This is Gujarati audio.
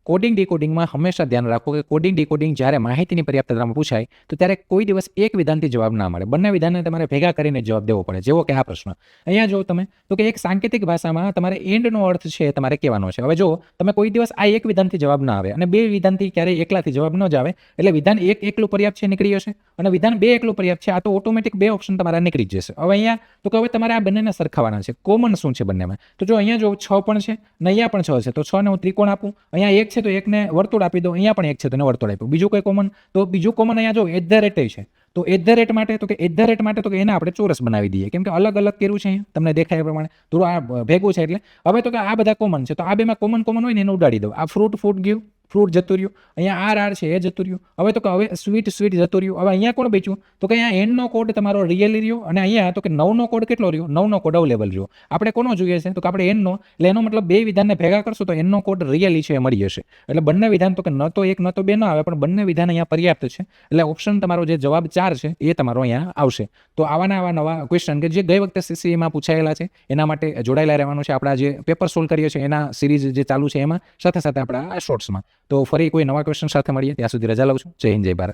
કોડિંગ ડીકોડિંગમાં હંમેશા ધ્યાન રાખો કે કોડિંગ ડીકોડિંગ જ્યારે માહિતીની પર્યાપ્તતામાં પૂછાય તો ત્યારે કોઈ દિવસ એક વિધાનથી જવાબ ના મળે, બંને વિધાનને તમારે ભેગા કરીને જવાબ દેવો પડે. જેવો કે આ પ્રશ્ન અહીંયા જો તમે તો કે એક સાંકેતિક ભાષામાં તમારે એન્ડનો અર્થ છે એ તમારે કહેવાનો છે. હવે જો તમે કોઈ દિવસ આ એક વિધાનથી જવાબ ના આવે અને બે વિધાનથી ક્યારેય એકલાથી જવાબ ન જ આવે, એટલે વિધાન એક એકલું પર્યાપ્ત છે નીકળી જશે અને વિધાન બે એકલું પર્યાપ્ત છે, આ તો ઓટોમેટિક બે ઓપ્શન તમારા નીકળી જ જશે. હવે અહીંયા તો કે હવે તમારે આ બંનેને સરખાવવાના છે. કોમન શું છે બંનેમાં? તો જો અહીંયા જો 6 પણ છે ને અહીંયા પણ 6 છે, તો 6 ને હું ત્રિકોણ આપું, અહીંયા 1 છે તો 1 ને વર્તુળ આપી દો, અહીંયા પણ 1 છે તો એને વર્તુળ આપ્યું. બીજું કોઈ કોમન? તો બીજું કોમન અહીંયા જો એટ ધ રેટ છે, તો એટ ધ રેટ માટે તો કે એટ ધ રેટ માટે તો કે એને આપણે ચોરસ બનાવી દઈએ, કેમ કે અલગ અલગ કર્યું છે અહીંયા તમને દેખાય એ પ્રમાણે થોડું આ ભેગું છે. એટલે હવે તો કે આ બધા કોમન છે, તો આ બેમાં કોમન હોય ને એને ઉડાડી દો. આ ફ્રૂટ ગયું, ફ્રૂટ જતું રહ્યું, અહીંયા આર છે એ જતું રહ્યું. હવે તો કે હવે સ્વીટ જતું રહ્યું. હવે અહીંયા કોણ બચ્યું? તો કે અહીંયા એનનો કોડ તમારો રિયલી રહ્યો અને અહીંયા તો કે 9નો કોડ કેટલો રહ્યો? 9નો કોડ અવેલેબલ રહ્યો. આપણે કોનો જોઈએ છે? તો કે આપણે એનનો, એટલે એનો મતલબ બે વિધાનને ભેગા કરશો તો એનનો કોડ રિયલી છે એ મળી જશે. એટલે બંને વિધાન તો કે ન તો એક ન તો બે ન આવે, પણ બંને વિધાન અહીંયા પર્યાપ્ત છે. એટલે ઓપ્શન તમારો જે જવાબ 4 છે એ તમારો અહીંયા આવશે. તો આવા નવા ક્વેશ્ચન કે જે ગઈ વખતે સીસીમાં પૂછાયેલા છે એના માટે જોડાયેલા રહેવાનું છે. આપણા જે પેપર સોલ્વ કરીએ છીએ એના સિરીઝ જે ચાલુ છે એમાં સાથે આપણા આ શોર્ટ્સમાં. તો ફરી કોઈ નવા ક્વેશ્ચન સાથે મળીએ, ત્યાં સુધી રજા લઉં છું. જય હિન્દ, જય ભારત.